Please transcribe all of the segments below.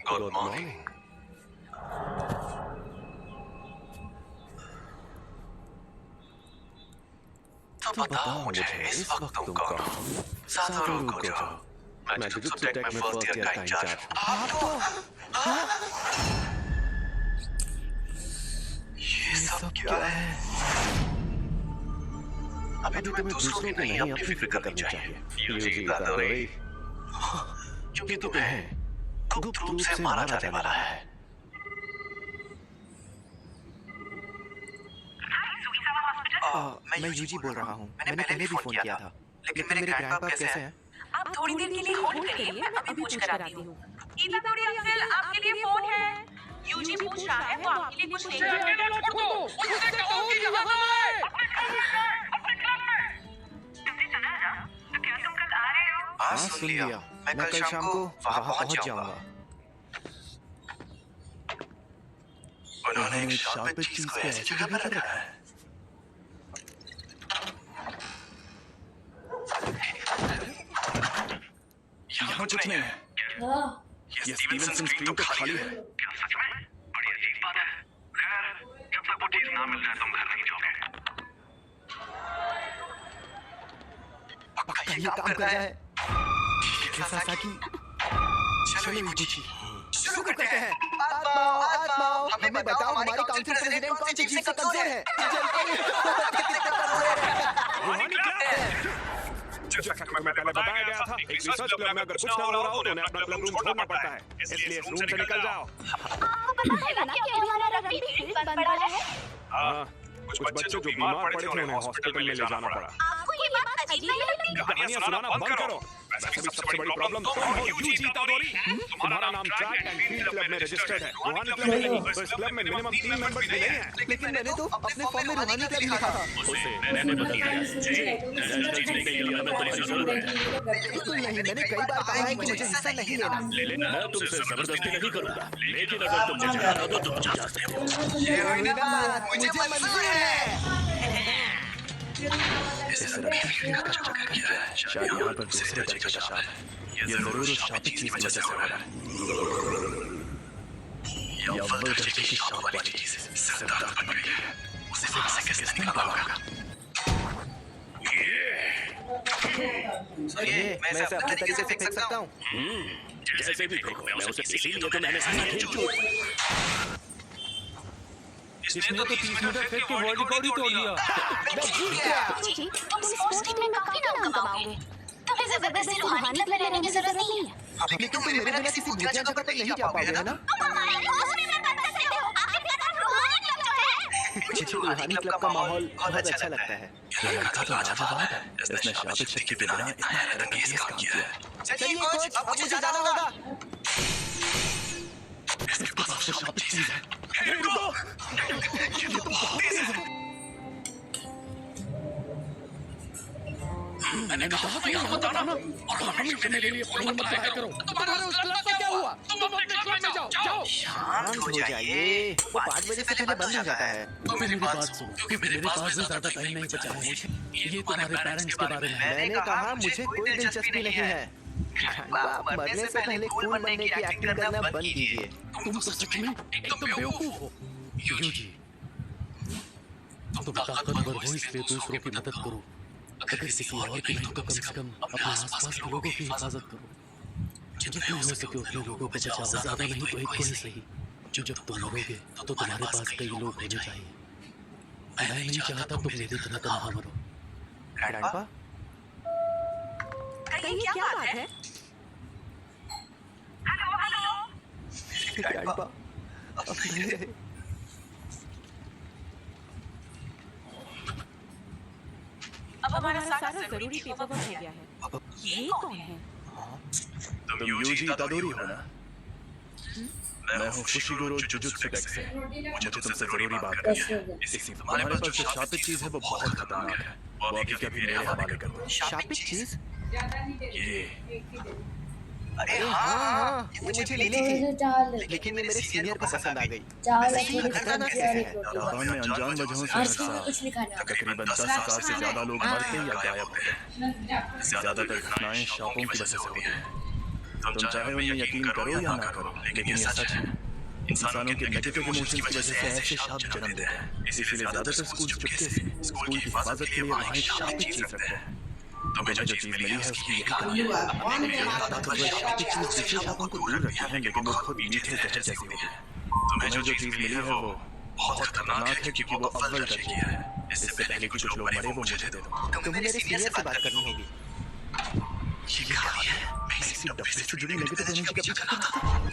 Good morning. तो बताओ मुझे इस वक्त तुम कौन हो? Satoru Gojo. मैं जुजुत्सु टेक में फर्स्ट ईयर का इंचार्ज। आप तो ये सब क्या है? अभी तुम्हें दूसरों की नहीं अपनी फिक्र करनी चाहिए। यूजी इतादोरी, क्योंकि तुम्हें गुप्त रूप से मारा जाने वाला है। मैं यूजी बोल रहा हूँ। मैंने पहले भी फोन किया था, लेकिन मेरे ग्रैंडपा कैसे हैं? आप थोड़ी देर के लिए होल्ड करिए, मैं अभी पूछ कर आती हूँ। इतादोरी अंकल, आपके लिए फोन है। यूजी पूछ रहा है, वो आपके लिए कुछ नहीं है। हाँ, सुन लिया। मैं कल शाम को वहाँ पहुँच जाऊँगा। उन्होंने एक शार्प चीज को ऐसी जगह पर रखा है। यहाँ कुछ नहीं है। ये स्टीवनसन स्क्रीन तो खाली है। क्या सच में? बड़ी अजीब बात है। खैर, जब तक वो चीज ना मिल जाए तुम घर नहीं जाओगे। पक्का ये काम कर रहा है। ठीक है सासाकी, चलो यूजी शुरू करते हैं। आत्माओं, हमें बताओ हमारे काउंसिल प्रेसिडेंट कौन सी चीज से कमजोर है? जैसा कि मैं पहले बताया गया था, एक रिसर्च क्लब में अगर कुछ ना हो रहा हो तो उन्हें अपना क्लब रूम छोड़ना पड़ता है। इसलिए इस रूम से निकल जाओ। आपको पता है ना कि अभी हमारा रग्बी फील्ड बंद पड़ा है? हाँ, कुछ बच्चे जो बीमार पड़े थे उन्हें हॉस्पिटल में ले जाना पड़ा। आपको ये बात अजीब नहीं लगती? कहानियां सुनाना बंद करो। वैसे भी सबसे बड़ी प्रॉब्लम तुम हो, यूजी इतादोरी। तुम्हारा नाम ट्रैक एंड फील्ड क्लब में रजिस्टर्ड है, रूहानी क्लब में नहीं। तो इस क्लब में मिनिमम 3 मेंबर्स भी नहीं हैं। लेकिन मैंने तो अपने फॉर्म में रूहानी क्लब लिखा था। मैंने बदल दिया है। जीतने के लिए हमें तुम्हारी जरूरत है। बिल्कुल नहीं, मैंने कई बार कहा है कि मुझे हिस्सा नहीं लेना। मैं तुमसे जबरदस्ती नहीं करूंगा, लेकिन अगर तुम मुझे हरा दो तो जा सकते हो। ये हुई ना बात, मुझे मंजूर है। इस तरह फील्ड का चक्कर क्या है? शायद यहाँ पर दूसरे दर्जे का शाप है। ये जरूर उस शापित चीज की वजह से हो रहा है। ये अव्वल दर्जे की शाप वाली चीज सरदार बन गई है। उसे वहां से कैसे निकाला होगा? मैं इसे अपने तरीके से फेंक सकता हूँ। जैसे भी फेंको, मैं उसे इसीलिए तो मैंने सारा खींचू। इसने तो 30 मीटर फेंक के वर्ल्ड रिकॉर्ड ही तोड़ दिया। जी, तुम स्पोर्ट्स टीम में काफी नाम कमाओगे। तुम्हें जबरदस्ती रूहानी क्लब में रहने की जरूरत नहीं है। लेकिन तुम मेरे बिना किसी भूतिया जगह तक नहीं जा पाओगे, है ना? तुम हमारे दोस्त में बन सकते हो। आखिरकार हम रूहानी क्लब जो है। मुझे रूहानी क्लब का माहौल बहुत अच्छा लगता है। ये लड़का तो लाजवाब है। इसने शापित शक्ति के बिना इतना हैरतअंगेज काम किया है। चलिए कोच, अब मुझे जाना होगा। इसके पास सबसे शापित चीज है। रुको! ये तो बहुत तेज है। मैंने कहा था यहाँ मत आना और हमेशा मेरे लिए फोन मत लगाया करो। तुम्हारे उस क्लब का क्या हुआ? तुम अपने क्लब में जाओ, जाओ। शांत हो जाइए। वो 5 बजे से पहले बंद हो जाता है। तो मेरी बात सुनो, क्योंकि मेरे पास ज्यादा टाइम नहीं बचा है। ये तुम्हारे पेरेंट्स के बारे में। मैंने कहा मुझे कोई दिलचस्पी नहीं है। आप मरने से पहले कूल बनने की एक्टिंग करना बंद कीजिए। तुम तो सच में एकदम बेवकूफ हो। यूजी, तुम ताकतवर हो इसलिए दूसरों की मदद करो। अगर किसी और की नहीं तो कम से कम अपने आसपास के लोगों की हिफाजत करो। जितने हो सके उतने लोगों को बचाओ, ज्यादा नहीं तो एक को ही सही। जब तुम मरोगे तो तुम्हारे पास कई लोग होने चाहिए। मैं नहीं चाहता तुम मेरी तरह तनहा मरो। ग्रैंडपा, कहिए क्या बात है? ग्रैंडपा, अब नहीं रहे। अब हमारा सारा जरूरी पेपर वर्क हो गया है। ये कौन है? तुम यूजी इतादोरी हो ना? मैं हूँ फुशिगुरो जुजुत्सु टेक से। मुझे तुमसे जरूरी बात करनी है। तुम्हारे पास जो शापित चीज है वो बहुत खतरनाक है। वो अभी कभी मेरे हवाले कर दो। शापित चीज? ये अरे हाँ, ये मुझे मिली थी, लेकिन ये मेरे सीनियर को पसंद आ गई। सही खतरनाक कैसे है? जापान में अनजान वजहों से हर साल तकरीबन 10,000 से ज्यादा लोग मरते या गायब होते हैं। ज्यादातर घटनाएं शापों की वजह से होती हैं। तुम चाहे उनमें यकीन करो या ना करो, लेकिन यह सच है। इंसानों के नेगेटिव इमोशंस की वजह से ऐसे शाप जन्म देते हैं। इसीलिए ज्यादातर स्कूल चुपके से स्कूल की हिफाजत के लिए वहाँ एक शापित चीज रखते हैं। तुम्हें जो चीज मिली है उसकी यही कहानी है। ताकतवर शापित चीज दूसरे शापों को दूर रखती है, लेकिन वो खुद मीठे जहर जैसी होती है। तुम्हें जो चीज मिली है वो बहुत खतरनाक है, क्योंकि वो अव्वल दर्जे की है। इससे पहले कि कुछ लोग मरे, वो मुझे दे दो। तुम्हें मेरे सीनियर से बात करनी होगी। ये कहानी है। मैं इसी डब्बे से जुड़ी नेगेटिव एनर्जी का पीछा करता था।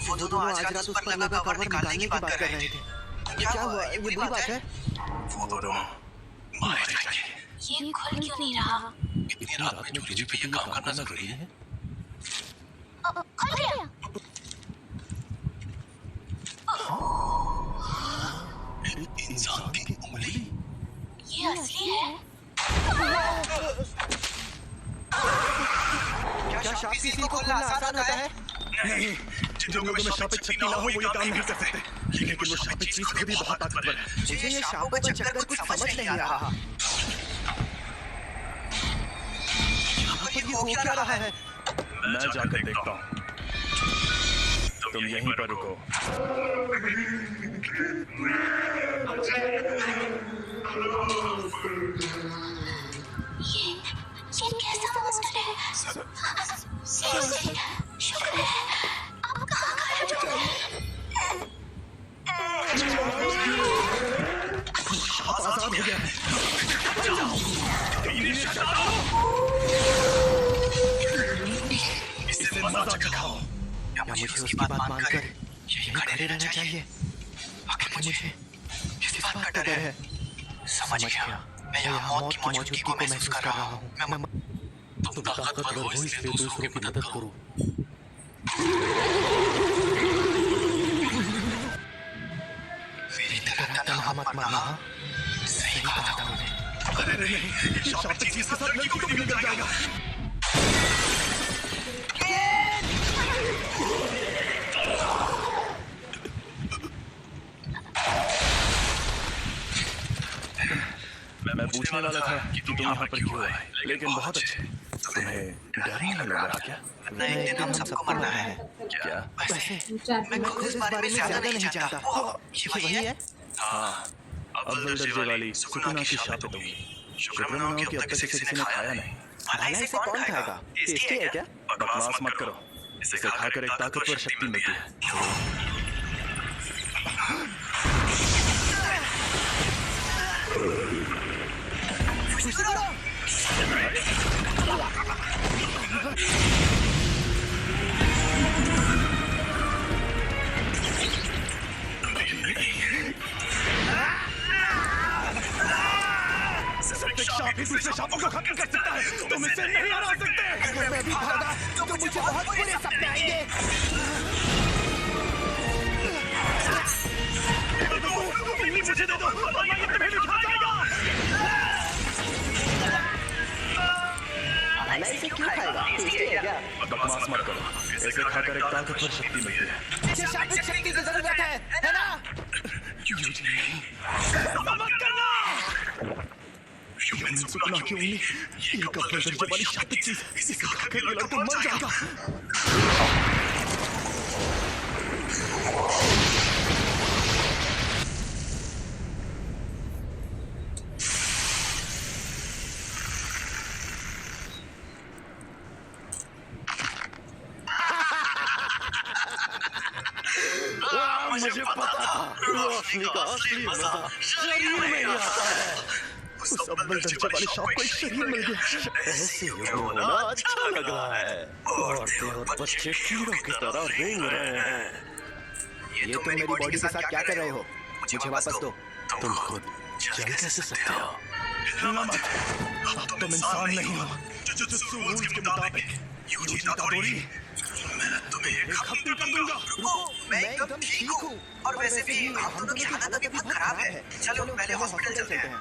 वो दोनों आज रात उस पर लगा कवर निकालने की बात कर रहे थे। क्या हुआ? ये बुरी बात है? वो दोनों मारे जाएंगे। ये खुल क्यों नहीं रहा? इतनी रात में चोरी छुपी काम करना जरूरी है? खुल गया। इंसान की उंगली। ये असली है? क्या शाप की सील को खोलना आसान होता है? नहीं, जिन लोगों में शापित शक्ति ना हो वो ये काम नहीं कर सकते। लेकिन वो शापित चीज खुद ही बहुत ताकतवर है। मुझे ये शापों का चक्कर कुछ समझ नहीं आ रहा। यहाँ पर ये हो क्या रहा है? मैं जाकर देखता हूँ। तुम यहीं पर रुको। ये कैसा मॉन्स्टर है? शुक्र है आप कहाँ गायब हो गए? आजाद हो गया। इससे मजा चखाओ। या मुझे उसकी बात मानकर यहीं खड़े रहना चाहिए? आखिर मुझे किस बात का डर है? समझ गया। मैं यहाँ मौत की मौजूदगी को महसूस कर रहा हूँ। तुम ताकतवर हो इसलिए दूसरों की मदद करो। मेरी तरह तन्हा मत मानना। सही कहा था मैंने। अरे नहीं, ये शापित चीज के साथ लड़की को भी निकल जाएगा। मैं पूछने वाला था कि तुम यहाँ पर क्यों आए, लेकिन बहुत अच्छे। तुम्हें डर नहीं लग रहा क्या? नहीं, एक दिन हम सबको मरना है। क्या? वैसे मैं खुद इस बारे में ज्यादा नहीं जानता। ये वही है? हाँ, अव्वल दर्जे वाली सुकुना की शापित होगी। शुक्र मनाओ कि अब तक इसे किसी ने खाया नहीं। भला इसे कौन खाएगा? टेस्टी है क्या? बकवास मत करो। इसे खाकर एक ताकतवर शक्ति मिलती है। दूसरे शापों को खत्म कर सकता है। तुम इसे नहीं हरा सकते। मैं भी भागा तो मुझे बहुत बुरे सपने आएंगे। मुझे दे दो, वरना ये तुम्हें भी खा जाएगा। भला इसे क्यों खाएगा? टेस्टी है क्या? बकवास मत करो। इसे खाकर एक ताकतवर शक्ति मिलती है। मुझे शापित शक्ति की जरूरत है ना? मत करना। सुकुना की उंगली, ये अव्वल दर्जे वाली शापित चीज। इसे खाकर ये लड़का मर जाएगा। मुझे पता था रोशनी का असली मजा शरीर में ही आता है। उस अव्वल दर्जे वाले शाप को एक शरीर मिल गया। ऐसे होना अच्छा लग रहा है। औरतें और बच्चे कीड़ों की तरह रेंग रहे हैं। ये तुम मेरी बॉडी के साथ क्या कर रहे हो? मुझे वापस दो। तुम खुद चल कैसे सकते हो? हिलना मत। अब तुम इंसान नहीं हो। जुजुत्सु रूल्स के मुताबिक यूजी तादोरी, मैं तुम्हें एक हफ्ते कर दूंगा। मैं एकदम ठीक हूँ। और वैसे भी हम दोनों की हालत अभी बहुत खराब है। चलो पहले हॉस्पिटल चलते हैं।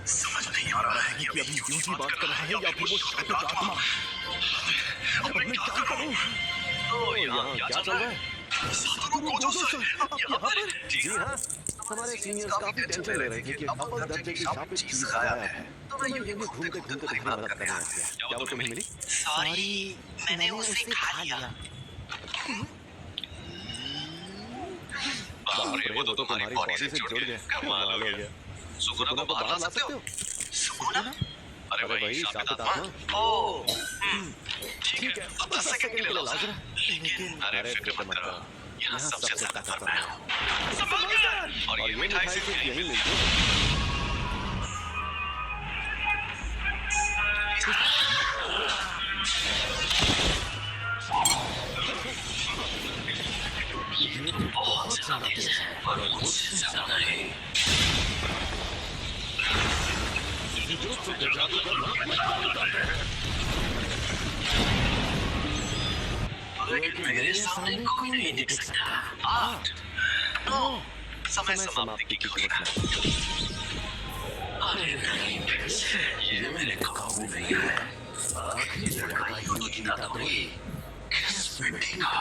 समझ नहीं आ रहा है कि अभी यूजी बात कर रहा है या फिर वो शापित आत्मा। अब मैं क्या करूं? यहाँ क्या चल रहा है? यहाँ पर? जी हाँ, हमारे सीनियर्स काफी टेंशन ले रहे थे कि अव्वल दर्जे की शापित चीज गायब है। तो मैं यूं घूमते घूमते तुम्हारी मदद करने आया। क्या वो तुम्हें मिली? सॉरी, मैंने उसे खा लिया। बाप रे, वो तो तुम्हारी बॉडी से जुड़ गया, कमाल हो गया। सुकुना को बाहर ला सकते हो? सुकुना? अरे भाई, शांत आत्मा। ओह, ठीक है, 10 सेकंड के लिए लाओ जरा। लेकिन अरे फिक्र मत करो, यहाँ सबसे ताकतवर मैं हूँ। और ये मिठाई सिर्फ यहीं मिलती है। बहुत ज्यादा तेज है और मुझसे ज्यादा है। लेकिन मेरे सामने कोई नहीं दिख सकता। 8, 9, समय समाप्ति की घोषणा। अरे नहीं, फिर से ये मेरे काबू में है। आखिर लड़का यूजी तादोरी किस मिट्टी का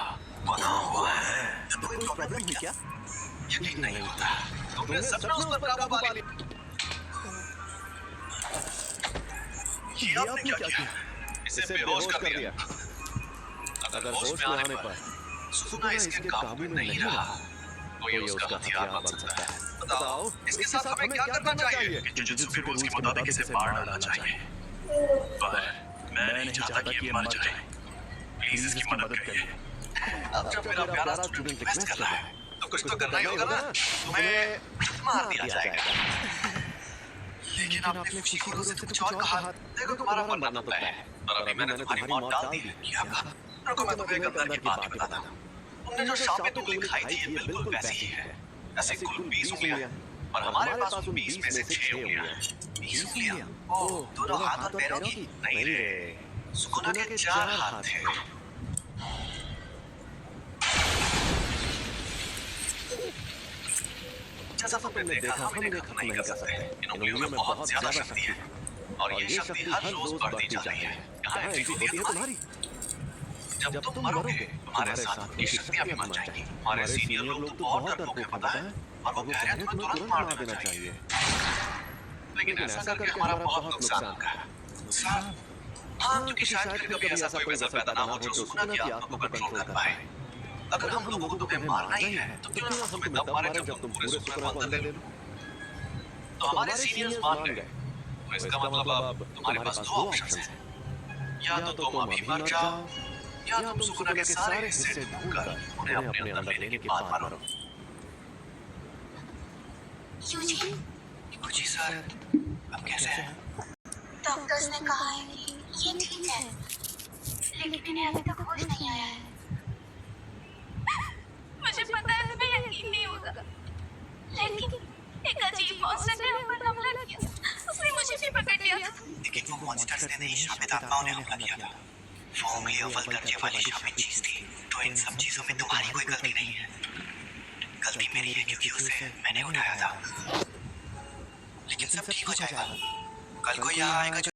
बना हुआ है? कोई प्रॉब्लम है क्या? यकीन नहीं होता, तुमने सच में उस पर काबू पा लिया। ये आपने क्या किया? इसे बेहोश कर दिया। अगर होश में आने पर सुकुना इसके काबू में नहीं रहा तो ये उसका हथियार बन सकता है। बताओ, इसके साथ हमें क्या करना चाहिए? जुजुत्सु के रूल्स के मुताबिक इसे मार डालना चाहिए। पर मैं नहीं चाहता कि ये मर जाए। प्लीज इसकी मदद करिए। अब जब मेरा प्यारा स्टूडेंट रिक्वेस्ट कर रहा है तो कुछ तो करना ही होगा ना। तुम्हें मार दिया जाएगा। लेकिन आपने खुशी को से कुछ और कहा। देखो, तुम्हारा मरना तो तय है और अभी मैंने तुम्हारी मौत डाल दी है। क्या कहा? रुको, मैं तुम्हें एक अंदर की बात बताता हूँ। तुमने जो शापित उंगली खाई थी ये बिल्कुल वैसी ही है। ऐसे कुल 20 उंगलियां और हमारे पास उन 20 में से 6 उंगलियां हैं। 20 उंगलियां? ओह, दोनों हाथ और पैरों की? नहीं रे, सुकुना के 4 हाथ थे। जैसा तुमने देखा, हम इन्हें खत्म नहीं कर सकते। इन उंगलियों में बहुत ज्यादा शक्ति है और ये शक्ति हर रोज बढ़ती जा रही है। कहाँ एंट्री होती है तुम्हारी? जब तुम मरोगे तुम्हारे साथ उनकी शक्तियां भी मर जाएंगी। हमारे सीनियर लोग तो बहुत डरपोक हैं, पता है? और वो कह रहे हैं तुम्हें तुरंत मार देना चाहिए। लेकिन ऐसा करके हमारा बहुत नुकसान होगा। नुकसान? हाँ, क्योंकि शायद फिर कभी ऐसा कोई वजह पैदा ना हो जो सुकुना की आत्मा को कंट्रोल कर पाए। अगर हम लोगों को तुम्हें मारना ही है तो क्यों ना हम तुम्हें तब मारे जब तुम पूरे सुकुना को अंदर ले लो। तो हमारे सीनियर्स मान गए। तो इसका मतलब अब तुम्हारे पास 2 ऑप्शंस हैं। या तो तुम अभी मर जाओ या तुम सुकुना के सारे हिस्से ढूंढकर उन्हें अपने अंदर लेने के बाद मारो। यूजी सर, अब कैसे हैं? डॉक्टर्स ने कहा है कि ये ठीक है, लेकिन इन्हें अभी तक होश नहीं आया है। मुझे पता है तुम्हें यकीन नहीं होगा, लेकिन एक अजीब मॉन्स्टर ने हम पर हमला किया। उसने मुझे भी पकड़ लिया था। लेकिन वो मॉन्स्टर्स ने नहीं, शापित आत्माओं ने हमला किया था। वो उंगलियों पर दर्जे वाली शापित चीज थी। तो इन सब चीजों में तुम्हारी कोई गलती नहीं है। गलती मेरी है क्योंकि उसे मैंने उठाया था। लेकिन सब ठीक हो जाएगा। कल को यहाँ आएगा जो